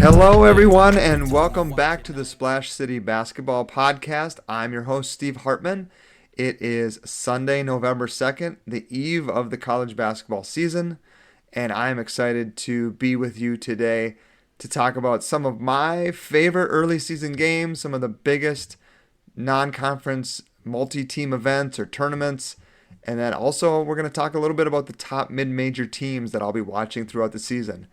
Hello, everyone, and welcome back to the Splash City Basketball Podcast. I'm your host, Steve Hartman. It is Sunday, November 2nd, the eve of the college basketball season, and I'm excited to be with you today to talk about some of my favorite early season games, some of the biggest non-conference multi-team events or tournaments, and then also we're going to talk a little bit about the top mid-major teams that I'll be watching throughout the season.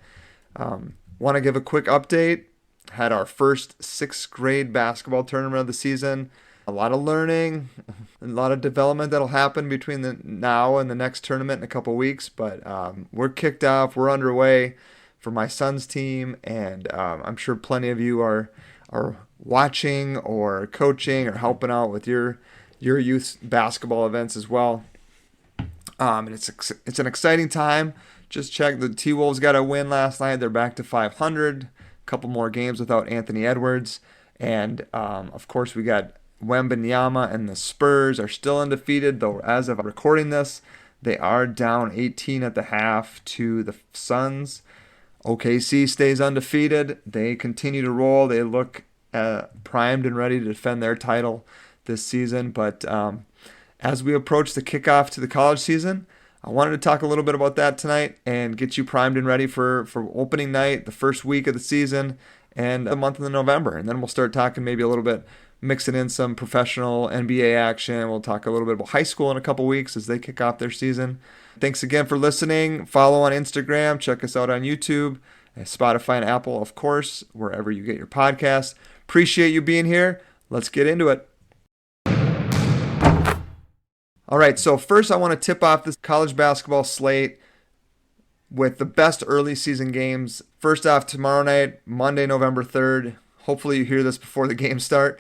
Want to give a quick update. Had our first 6th grade basketball tournament of the season. A lot of learning, a lot of development that'll happen between the now and the next tournament in a couple weeks. But we're kicked off. We're underway for my son's team, and I'm sure plenty of you are watching or coaching or helping out with your youth basketball events as well. And it's an exciting time. Just check, the T-Wolves got a win last night. They're back to 500. A couple more games without Anthony Edwards. And, of course, we got Wembanyama, and the Spurs are still undefeated, though as of recording this, they are down 18 at the half to the Suns. OKC stays undefeated. They continue to roll. They look primed and ready to defend their title this season. But as we approach the kickoff to the college season, I wanted to talk a little bit about that tonight and get you primed and ready for opening night, the first week of the season, and the month of November. And then we'll start talking maybe a little bit, mixing in some professional NBA action. We'll talk a little bit about high school in a couple weeks as they kick off their season. Thanks again for listening. Follow on Instagram. Check us out on YouTube, Spotify, and Apple, of course, wherever you get your podcasts. Appreciate you being here. Let's get into it. All right, so first I want to tip off this college basketball slate with the best early season games. First off, tomorrow night, Monday, November 3rd. Hopefully you hear this before the games start.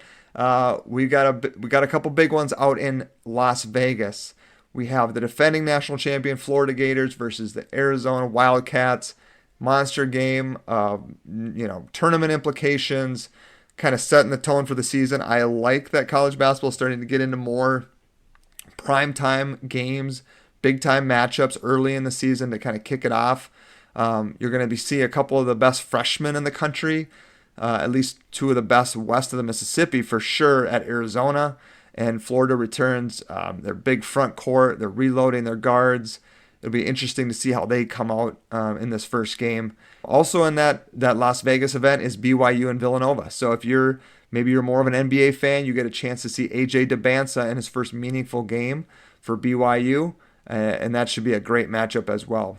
We got a couple big ones out in Las Vegas. We have the defending national champion Florida Gators versus the Arizona Wildcats. Monster game, tournament implications, kind of setting the tone for the season. I like that college basketball is starting to get into more primetime games, big-time matchups early in the season to kind of kick it off. You're going to see a couple of the best freshmen in the country, at least two of the best west of the Mississippi for sure at Arizona. And Florida returns their big front court. They're reloading their guards. It'll be interesting to see how they come out in this first game. Also in that Las Vegas event is BYU and Villanova. So if maybe you're more of an NBA fan, you get a chance to see AJ Dybantsa in his first meaningful game for BYU, and that should be a great matchup as well.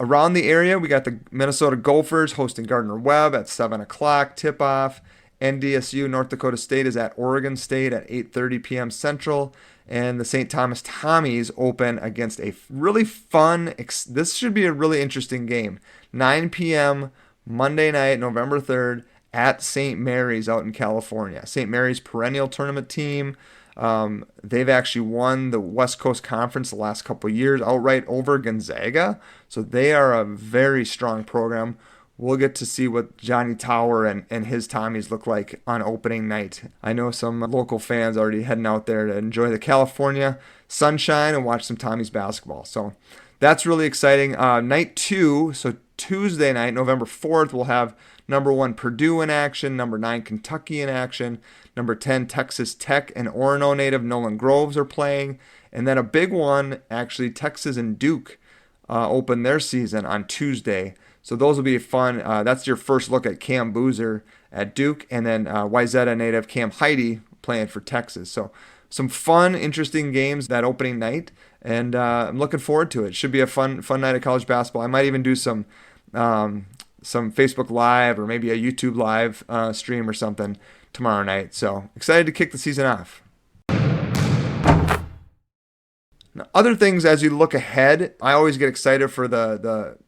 Around the area, we got the Minnesota Gophers hosting Gardner-Webb at 7 o'clock tip-off. NDSU, North Dakota State, is at Oregon State at 8:30 p.m. Central. And the St. Thomas Tommies open against a really fun, this should be a really interesting game. 9 p.m. Monday night, November 3rd, at St. Mary's out in California. St. Mary's perennial tournament team. They've actually won the West Coast Conference the last couple of years outright over Gonzaga. So they are a very strong program. We'll get to see what Johnny Tower and his Tommies look like on opening night. I know some local fans already heading out there to enjoy the California sunshine and watch some Tommies basketball. So that's really exciting. Night 2, so Tuesday night, November 4th, we'll have number 1 Purdue in action, number 9 Kentucky in action, number 10 Texas Tech and Orono native Nolan Groves are playing, and then a big one, actually Texas and Duke open their season on Tuesday. So those will be fun. That's your first look at Cam Boozer at Duke, and then Wayzata native Cam Heide playing for Texas. So some fun, interesting games that opening night, and I'm looking forward to it. It should be a fun night of college basketball. I might even do some Facebook Live or maybe a YouTube Live stream or something tomorrow night. So excited to kick the season off. Now, other things as you look ahead, I always get excited for the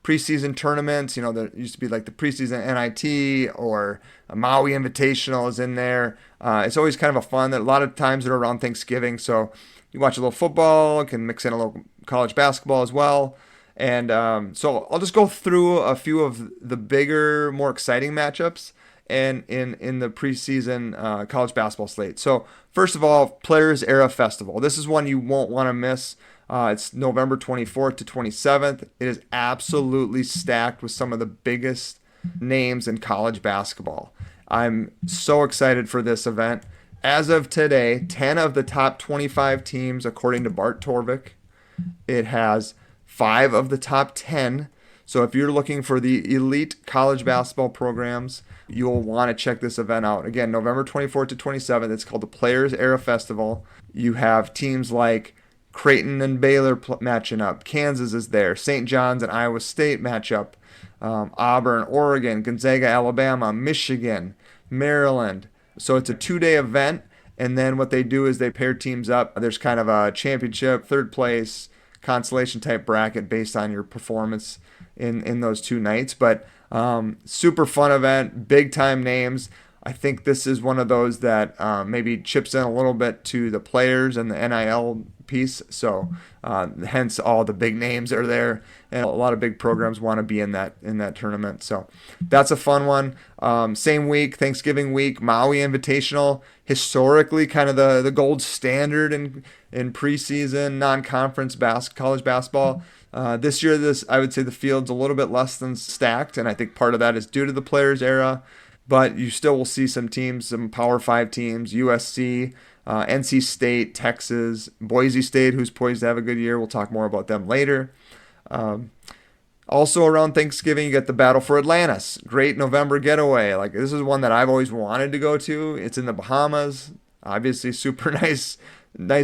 preseason tournaments. There used to be like the preseason NIT or a Maui Invitational is in there. It's always kind of a fun. A lot of times they're around Thanksgiving, so you watch a little football, can mix in a little college basketball as well. And so I'll just go through a few of the bigger, more exciting matchups and in the preseason college basketball slate. So first of all, Players Era Festival. This is one you won't want to miss. It's November 24th to 27th. It is absolutely stacked with some of the biggest names in college basketball. I'm so excited for this event. As of today, 10 of the top 25 teams, according to Bart Torvik. It has 5 of the top 10. So if you're looking for the elite college basketball programs, you'll want to check this event out. Again, November 24th to 27th. It's called the Players Era Festival. You have teams like Creighton and Baylor matching up. Kansas is there. St. John's and Iowa State matchup. Auburn, Oregon, Gonzaga, Alabama, Michigan, Maryland. So it's a 2-day event. And then what they do is they pair teams up. There's kind of a championship, third place, consolation type bracket based on your performance in those 2 nights. But super fun event, big time names. I think this is one of those that maybe chips in a little bit to the players and the NIL piece. So hence all the big names are there, and a lot of big programs want to be in that tournament. So that's a fun one. Same week, Thanksgiving week, Maui Invitational, historically kind of the gold standard in preseason non-conference college basketball. This year, I would say the field's a little bit less than stacked, and I think part of that is due to the Players Era. But you still will see some teams, some Power 5 teams, USC, NC State, Texas, Boise State, who's poised to have a good year. We'll talk more about them later. Also around Thanksgiving, you get the Battle for Atlantis. Great November getaway. Like, this is one that I've always wanted to go to. It's in the Bahamas. Obviously, super nice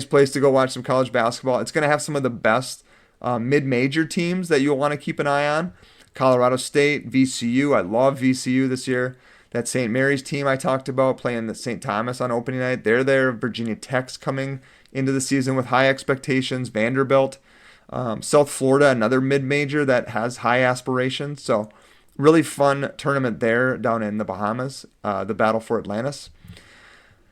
place to go watch some college basketball. It's going to have some of the best mid-major teams that you'll want to keep an eye on. Colorado State, VCU. I love VCU this year. That St. Mary's team I talked about playing the St. Thomas on opening night, they're there. Virginia Tech's coming into the season with high expectations. Vanderbilt. South Florida, another mid-major that has high aspirations. So really fun tournament there down in the Bahamas, the Battle for Atlantis.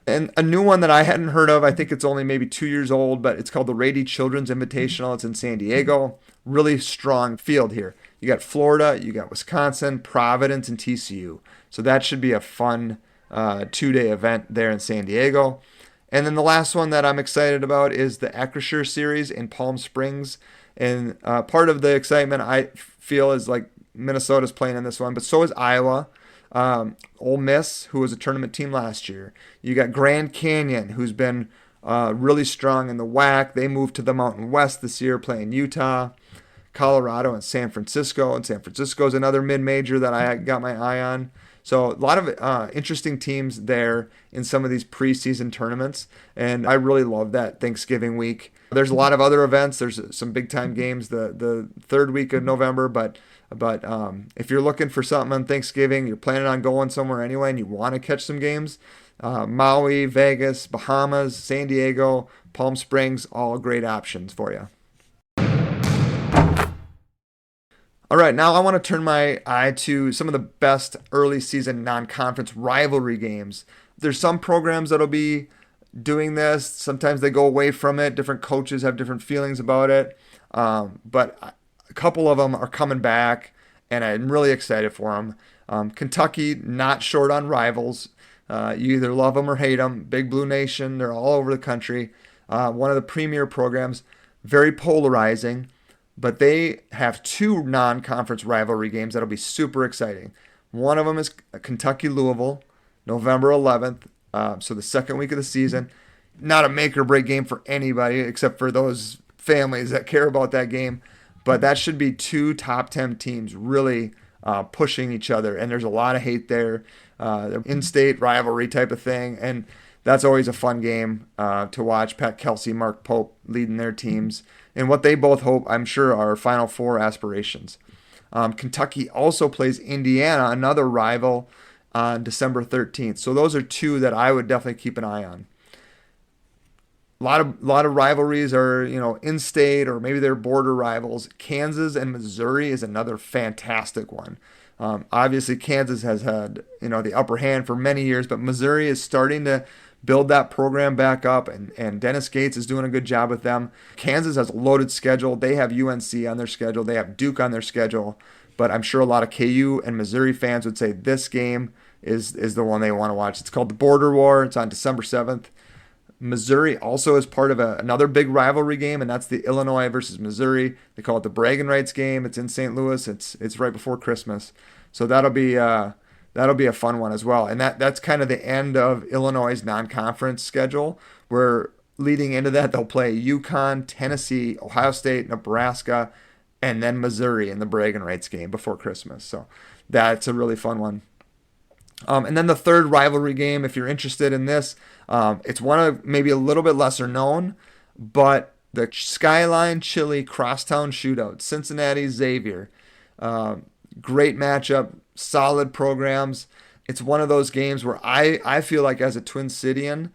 And a new one that I hadn't heard of, I think it's only maybe 2 years old, but it's called the Rady Children's Invitational. It's in San Diego. Really strong field here. You got Florida, you got Wisconsin, Providence, and TCU. So that should be a fun 2-day event there in San Diego. And then the last one that I'm excited about is the Acrisure Series in Palm Springs. And part of the excitement I feel is like Minnesota's playing in this one, but so is Iowa. Ole Miss, who was a tournament team last year. You got Grand Canyon, who's been really strong in the WAC. They moved to the Mountain West this year, playing Utah. Colorado and San Francisco. And San Francisco is another mid-major that I got my eye on. So a lot of interesting teams there in some of these preseason tournaments. And I really love that Thanksgiving week. There's a lot of other events. There's some big-time games the third week of November. But if you're looking for something on Thanksgiving, you're planning on going somewhere anyway, and you want to catch some games, Maui, Vegas, Bahamas, San Diego, Palm Springs, all great options for you. All right, now I want to turn my eye to some of the best early season non-conference rivalry games. There's some programs that'll be doing this. Sometimes they go away from it. Different coaches have different feelings about it. But a couple of them are coming back, and I'm really excited for them. Kentucky, not short on rivals. You either love them or hate them. Big Blue Nation, they're all over the country. One of the premier programs, very polarizing. But they have 2 non-conference rivalry games that'll be super exciting. One of them is Kentucky-Louisville, November 11th, so the second week of the season. Not a make-or-break game for anybody except for those families that care about that game. But that should be 2 top 10 teams really pushing each other. And there's a lot of hate there. In-state rivalry type of thing. And that's always a fun game to watch. Pat Kelsey, Mark Pope leading their teams. And what they both hope, I'm sure, are Final Four aspirations. Kentucky also plays Indiana, another rival, on December 13th. So those are 2 that I would definitely keep an eye on. A lot of rivalries are, in-state or maybe they're border rivals. Kansas and Missouri is another fantastic one. Obviously, Kansas has had, the upper hand for many years, but Missouri is starting to build that program back up, and Dennis Gates is doing a good job with them. Kansas has a loaded schedule. They have UNC on their schedule. They have Duke on their schedule. But I'm sure a lot of KU and Missouri fans would say this game is the one they want to watch. It's called the Border War. It's on December 7th. Missouri also is part of another big rivalry game, and that's the Illinois versus Missouri. They call it the Bragging Rights game. It's in St. Louis. It's right before Christmas. So that'll be a fun one as well. And that's kind of the end of Illinois' non-conference schedule. We're leading into that. They'll play UConn, Tennessee, Ohio State, Nebraska, and then Missouri in the bragging rights game before Christmas. So that's a really fun one. And then the third rivalry game, if you're interested in this, it's one of maybe a little bit lesser known, but the Skyline Chili Crosstown Shootout, Cincinnati Xavier. Great matchup, solid programs. It's one of those games where I feel like as a Twin Cityan,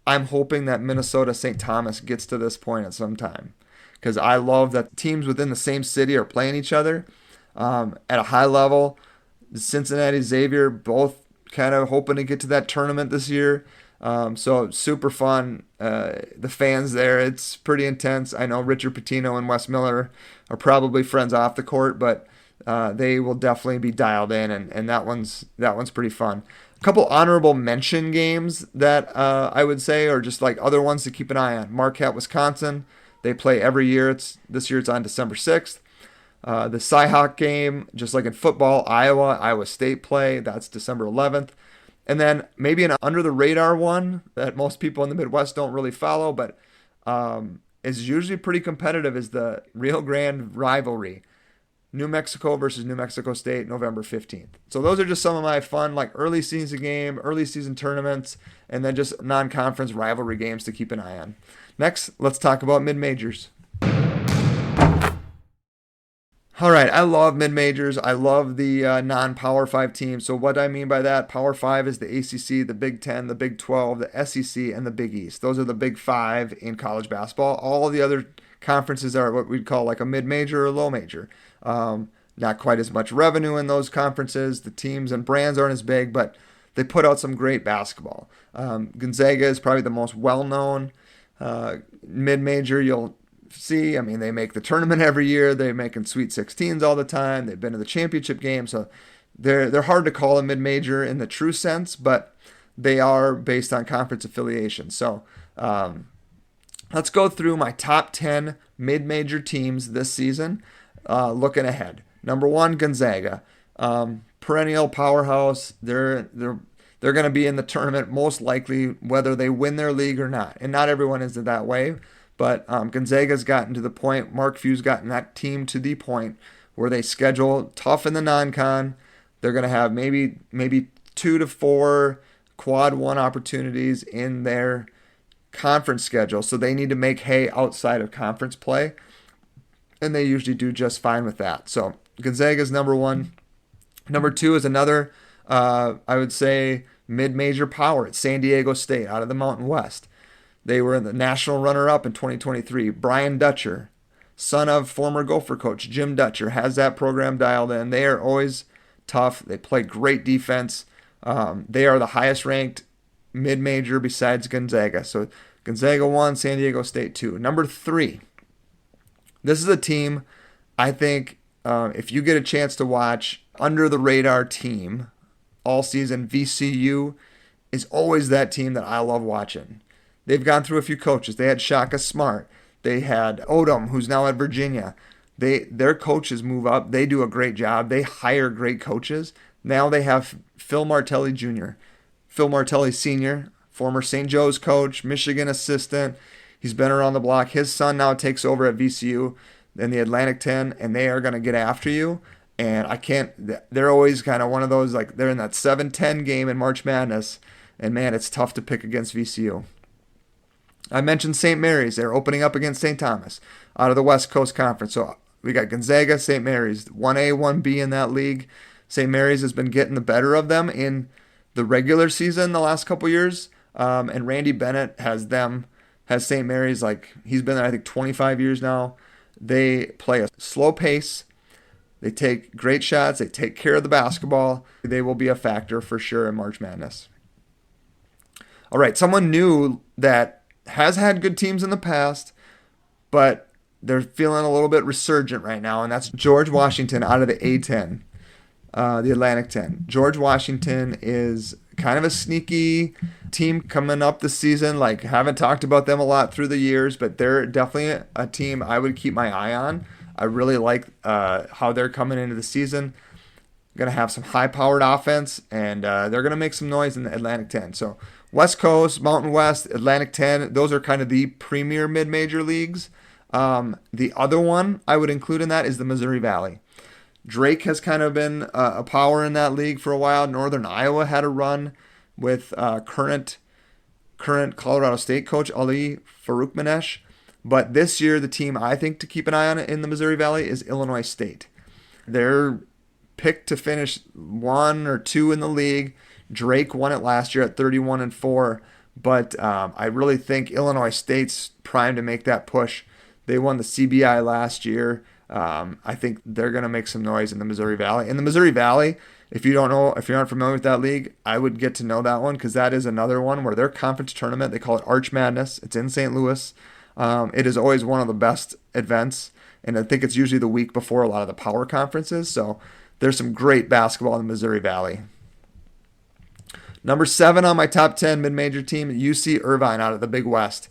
I'm hoping that Minnesota St. Thomas gets to this point at some time. Because I love that teams within the same city are playing each other at a high level. Cincinnati Xavier both kind of hoping to get to that tournament this year. So super fun. The fans there, it's pretty intense. I know Richard Pitino and Wes Miller are probably friends off the court, but they will definitely be dialed in, and that one's pretty fun. A couple honorable mention games that I would say are just like other ones to keep an eye on. Marquette, Wisconsin. They play every year. This year it's on December 6th. The Cyhawk game, just like in football, Iowa State play. That's December 11th. And then maybe an under-the-radar one that most people in the Midwest don't really follow, but is usually pretty competitive, is the Rio Grande Rivalry. New Mexico versus New Mexico State, November 15th. So those are just some of my fun, like early season tournaments, and then just non-conference rivalry games to keep an eye on. Next, let's talk about mid-majors. All right, I love mid-majors. I love the non-Power 5 teams. So what I mean by that, Power 5 is the ACC, the Big 10, the Big 12, the SEC, and the Big East. Those are the Big 5 in college basketball. All of the other conferences are what we'd call like a mid-major or low major. Not quite as much revenue in those conferences. The teams and brands aren't as big, but they put out some great basketball. Gonzaga is probably the most well-known mid-major you'll see. I mean, they make the tournament every year. They're making Sweet 16s all the time. They've been to the championship game. So they're hard to call a mid-major in the true sense, but they are based on conference affiliation. So let's go through my top 10 mid-major teams this season, looking ahead. Number 1, Gonzaga. Perennial powerhouse. They're going to be in the tournament most likely whether they win their league or not. And not everyone is that way. But Gonzaga's gotten to the point, Mark Few's gotten that team to the point where they schedule tough in the non-con. They're going to have maybe 2 to 4 quad 1 opportunities in their conference schedule. So they need to make hay outside of conference play. And they usually do just fine with that. So Gonzaga's number 1. Number 2 is another, I would say, mid-major power at San Diego State out of the Mountain West. They were the national runner-up in 2023. Brian Dutcher, son of former Gopher coach Jim Dutcher, has that program dialed in. They are always tough. They play great defense. They are the highest-ranked mid-major besides Gonzaga. So Gonzaga 1, San Diego State 2. Number 3, this is a team I think if you get a chance to watch under-the-radar team all season, VCU is always that team that I love watching. They've gone through a few coaches. They had Shaka Smart. They had Odom, who's now at Virginia. Their coaches move up. They do a great job. They hire great coaches. Now they have Phil Martelli Jr., Phil Martelli Sr., former St. Joe's coach, Michigan assistant. He's been around the block. His son now takes over at VCU in the Atlantic 10, and they are going to get after you. And they're always kind of one of those, like they're in that 7-10 game in March Madness. And man, it's tough to pick against VCU. I mentioned St. Mary's. They're opening up against St. Thomas out of the West Coast Conference. So we got Gonzaga, St. Mary's, 1A, 1B in that league. St. Mary's has been getting the better of them in the regular season the last couple years. And Randy Bennett has St. Mary's, like he's been there, I think, 25 years now. They play a slow pace. They take great shots. They take care of the basketball. They will be a factor for sure in March Madness. All right, someone new that has had good teams in the past, but they're feeling a little bit resurgent right now, and that's George Washington out of the A10, the Atlantic 10. George Washington is kind of a sneaky team coming up this season. Like, haven't talked about them a lot through the years, but they're definitely a team I would keep my eye on. I really like how they're coming into the season. going to have some high-powered offense, and they're going to make some noise in the Atlantic 10. So West Coast, Mountain West, Atlantic 10, those are kind of the premier mid-major leagues. The other one I would include in that is the Missouri Valley. Drake has kind of been a power in that league for a while. Northern Iowa had a run with current Colorado State coach Ali Faroukmanesh. But this year, the team I think to keep an eye on in the Missouri Valley is Illinois State. They're picked to finish 1 or 2 in the league. Drake won it last year at 31-4. But I really think Illinois State's primed to make that push. They won the CBI last year. I think they're going to make some noise in the Missouri Valley. In the Missouri Valley, if you aren't familiar with that league, I would get to know that one because that is another one where their conference tournament, they call it Arch Madness. It's in St. Louis. It is always one of the best events, and I think it's usually the week before a lot of the power conferences. So there's some great basketball in the Missouri Valley. Number 7 on my top 10 mid-major team, UC Irvine out of the Big West.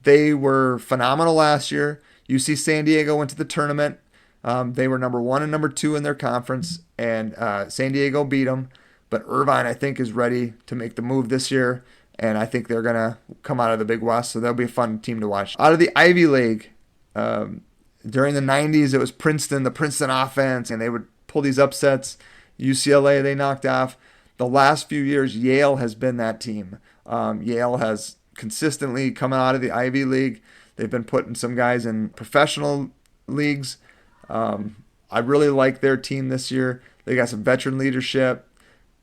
They were phenomenal last year. UC San Diego went to the tournament. They were number 1 and number 2 in their conference, and San Diego beat them. But Irvine, I think, is ready to make the move this year, and I think they're going to come out of the Big West, so that'll be a fun team to watch. Out of the Ivy League, during the 90s, it was Princeton, the Princeton offense, and they would pull these upsets. UCLA, they knocked off. The last few years, Yale has been that team. Yale has consistently come out of the Ivy League. They've been putting some guys in professional leagues. I really like their team this year. They got some veteran leadership.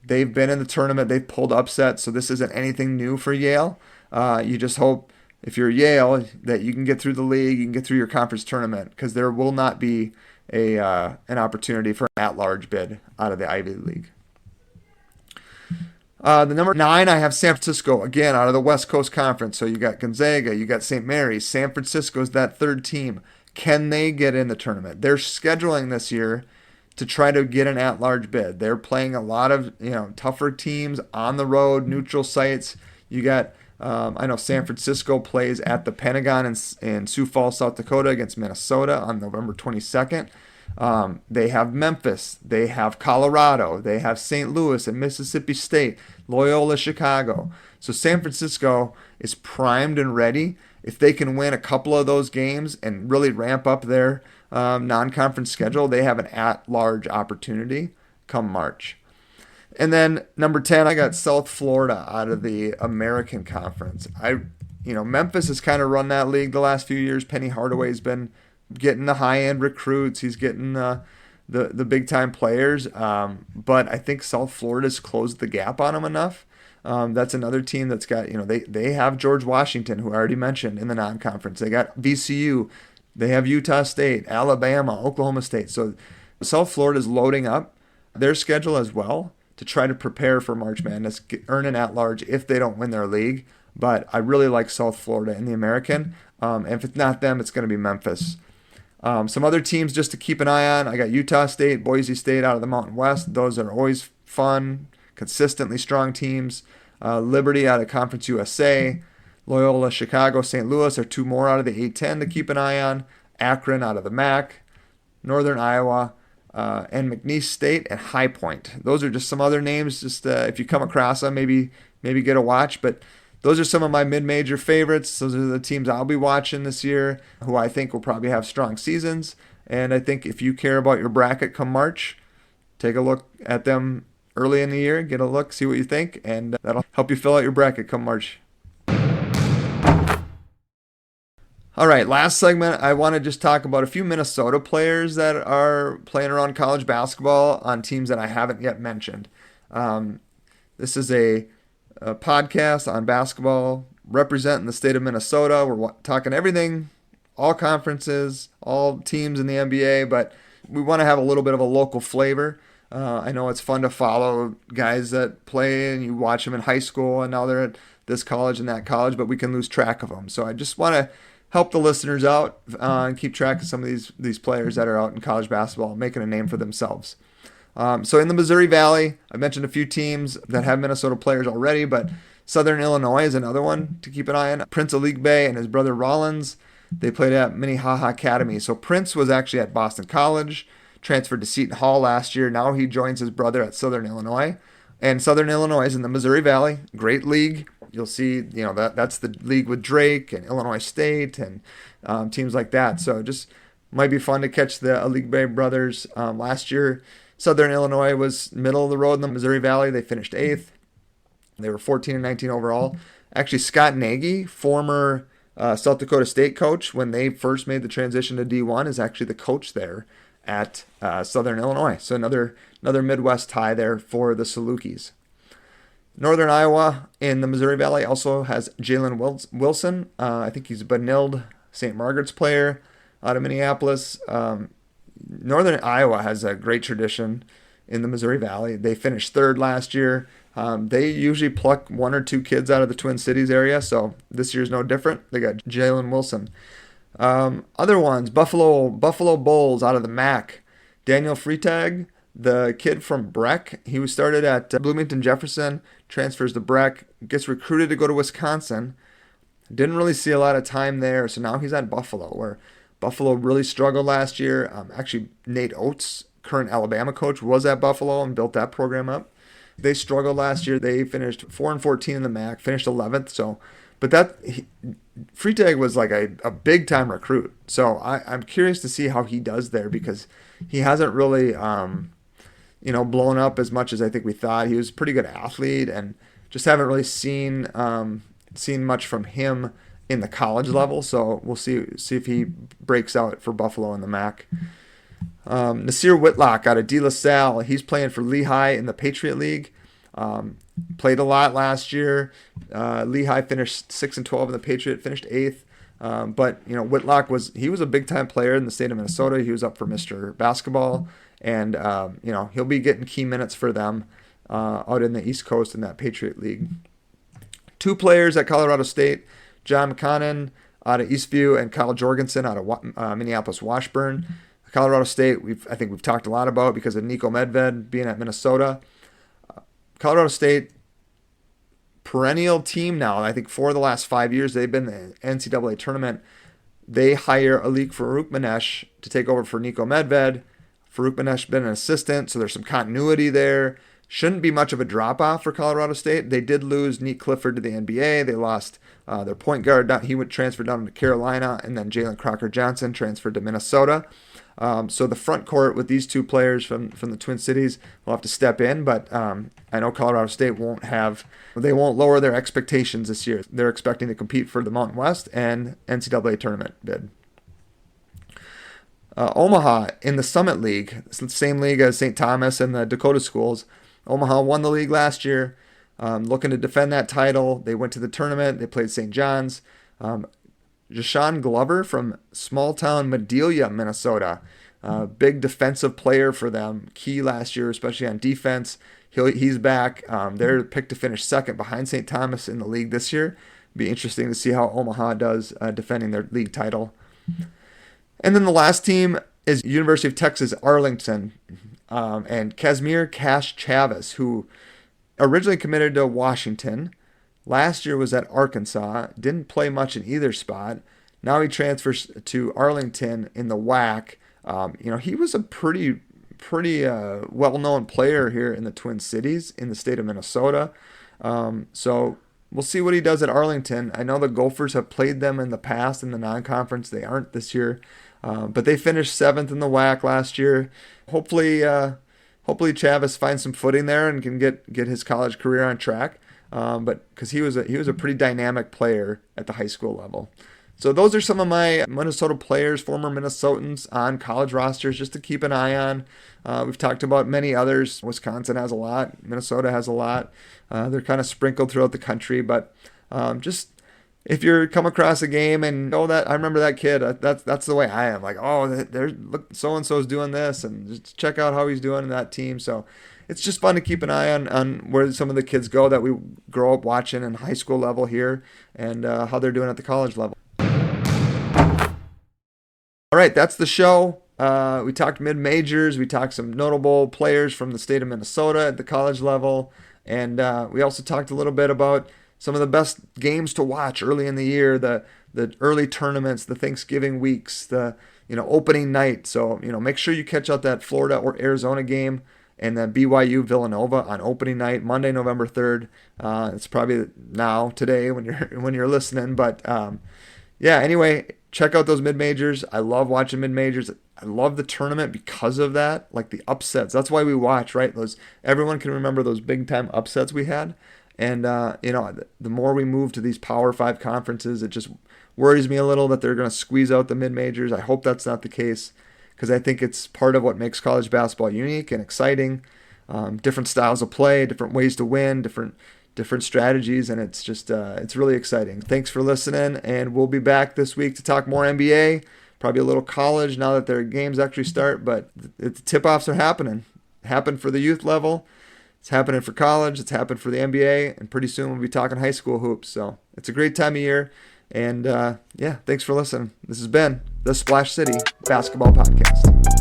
They've been in the tournament. They've pulled upsets, so this isn't anything new for Yale. You just hope, if you're Yale, that you can get through the league, you can get through your conference tournament, because there will not be an opportunity for an at-large bid out of the Ivy League. The number 9, I have San Francisco, again, out of the West Coast Conference. So you got Gonzaga, you got St. Mary's. San Francisco's that third team. Can they get in the tournament? They're scheduling this year to try to get an at-large bid. They're playing a lot of tougher teams on the road, neutral sites. You got, I know San Francisco plays at the Pentagon in Sioux Falls, South Dakota against Minnesota on November 22nd. They have Memphis, they have Colorado, they have St. Louis and Mississippi State, Loyola Chicago. So San Francisco is primed and ready. If they can win a couple of those games and really ramp up their non-conference schedule, they have an at-large opportunity come March. And then number 10, I got South Florida out of the American Conference. Memphis has kind of run that league the last few years. Penny Hardaway's been getting the high-end recruits. He's getting the big-time players. But I think South Florida's closed the gap on them enough. That's another team that's got, they have George Washington, who I already mentioned, in the non-conference. They got VCU. They have Utah State, Alabama, Oklahoma State. So South Florida's loading up their schedule as well to try to prepare for March Madness, earn an at-large if they don't win their league. But I really like South Florida in the American. And if it's not them, it's going to be Memphis. Some other teams just to keep an eye on. I got Utah State, Boise State out of the Mountain West. Those are always fun, consistently strong teams. Liberty out of Conference USA. Loyola Chicago, St. Louis are 2 more out of the A-10 to keep an eye on. Akron out of the MAC. Northern Iowa. And McNeese State and High Point. Those are just some other names. Just if you come across them, maybe get a watch. But those are some of my mid-major favorites. Those are the teams I'll be watching this year, who I think will probably have strong seasons. And I think if you care about your bracket come March, take a look at them early in the year, get a look, see what you think, and that'll help you fill out your bracket come March. All right, last segment, I want to just talk about a few Minnesota players that are playing around college basketball on teams that I haven't yet mentioned. This is a podcast on basketball representing the state of Minnesota. We're talking everything, all conferences, all teams in the NBA, but we want to have a little bit of a local flavor. I know it's fun to follow guys that play and you watch them in high school and now they're at this college and that college, but we can lose track of them. So I just want to help the listeners out and keep track of some of these players that are out in college basketball making a name for themselves. So in the Missouri Valley, I mentioned a few teams that have Minnesota players already, but Southern Illinois is another one to keep an eye on. Prince Aligbe and his brother Rollins, they played at Minnehaha Academy. So Prince was actually at Boston College. transferred to Seton Hall last year. Now he joins his brother at Southern Illinois. And Southern Illinois is in the Missouri Valley, great league. You'll see, that's the league with Drake and Illinois State and teams like that. So just might be fun to catch the Aligbe brothers. Last year, Southern Illinois was middle of the road in the Missouri Valley. They finished 8th. They were 14-19 overall. Actually, Scott Nagy, former South Dakota State coach, when they first made the transition to D1, is actually the coach there at Southern Illinois. So another Midwest tie there for the Salukis. Northern Iowa in the Missouri Valley also has Jalen Wilson. I think he's a Benilde St. Margaret's player out of Minneapolis. Northern Iowa has a great tradition in the Missouri Valley. They finished 3rd last year. They usually pluck 1 or 2 kids out of the Twin Cities area, so this year's no different. They got Jalen Wilson. Other ones, Buffalo Bulls out of the MAC. Daniel Freitag, the kid from Breck. He was started at Bloomington Jefferson, transfers to Breck, gets recruited to go to Wisconsin. Didn't really see a lot of time there, so now he's at Buffalo, where Buffalo really struggled last year. Actually, Nate Oates, current Alabama coach, was at Buffalo and built that program up. They struggled last year. They finished 4-14 in the MAC, finished 11th. So, but Freitag was like a big time recruit. So I'm curious to see how he does there, because he hasn't really blown up as much as I think we thought. He was a pretty good athlete, and just haven't really seen much from him in the college level. So we'll see if he breaks out for Buffalo in the MAC. Nasir Whitlock out of De La Salle. He's playing for Lehigh in the Patriot League. Played a lot last year. Lehigh finished 6-12 in the Patriot, finished 8th. But Whitlock was a big time player in the state of Minnesota. He was up for Mr. Basketball, and he'll be getting key minutes for them out in the East Coast in that Patriot League. 2 players at Colorado State: John McConnon out of Eastview and Kyle Jorgensen out of Minneapolis Washburn. Colorado State, I think we've talked a lot about because of Nico Medved being at Minnesota. Colorado State, perennial team now. I think 4 of the last 5 years they've been in the NCAA tournament. They hire Alik Faroukmanesh to take over for Nico Medved. Faroukmanesh has been an assistant, so there's some continuity there. Shouldn't be much of a drop-off for Colorado State. They did lose Nate Clifford to the NBA. They lost their point guard. He would transfer down to Carolina, and then Jalen Crocker-Johnson transferred to Minnesota. So the front court with these 2 players from the Twin Cities will have to step in, but I know Colorado State won't lower their expectations this year. They're expecting to compete for the Mountain West and NCAA tournament bid. Omaha in the Summit League, it's the same league as St. Thomas and the Dakota schools. Omaha won the league last year, looking to defend that title. They went to the tournament. They played St. John's. Jashawn Glover from small town Madelia, Minnesota. Big defensive player for them. Key last year, especially on defense. He's back. They're picked to finish 2nd behind St. Thomas in the league this year. Be interesting to see how Omaha does defending their league title. And then the last team is University of Texas Arlington and Casimir Cash Chavez, who originally committed to Washington. Last year was at Arkansas. Didn't play much in either spot. Now he transfers to Arlington in the WAC. He was a pretty well-known player here in the Twin Cities in the state of Minnesota. So we'll see what he does at Arlington. I know the Gophers have played them in the past in the non-conference. They aren't this year. But they finished 7th in the WAC last year. Hopefully Chavez finds some footing there and can get his college career on track. But because he was a pretty dynamic player at the high school level. So those are some of my Minnesota players, former Minnesotans on college rosters, just to keep an eye on. We've talked about many others. Wisconsin has a lot. Minnesota has a lot. They're kind of sprinkled throughout the country. But just if you come across a game and that I remember that kid, that's the way I am. Like, look, so and so's doing this, and just check out how he's doing in that team. So it's just fun to keep an eye on where some of the kids go that we grow up watching in high school level here, and how they're doing at the college level. All right, that's the show. We talked mid-majors. We talked some notable players from the state of Minnesota at the college level. And we also talked a little bit about some of the best games to watch early in the year, the early tournaments, the Thanksgiving weeks, the opening night. So make sure you catch out that Florida or Arizona game and then BYU Villanova on opening night, Monday, November 3rd. It's probably now today when you're listening, but yeah. Anyway, check out those mid majors. I love watching mid majors. I love the tournament because of that, like the upsets. That's why we watch, right? Everyone can remember those big time upsets we had. And the more we move to these Power 5 conferences, it just worries me a little that they're going to squeeze out the mid majors. I hope that's not the case, because I think it's part of what makes college basketball unique and exciting. Different styles of play, different ways to win, different strategies, and it's just it's really exciting. Thanks for listening, and we'll be back this week to talk more NBA, probably a little college now that their games actually start, but the tip-offs are happening. Happened for the youth level, it's happening for college, it's happened for the NBA, and pretty soon we'll be talking high school hoops. So it's a great time of year, and yeah, thanks for listening. This has been the Splash City Basketball Podcast.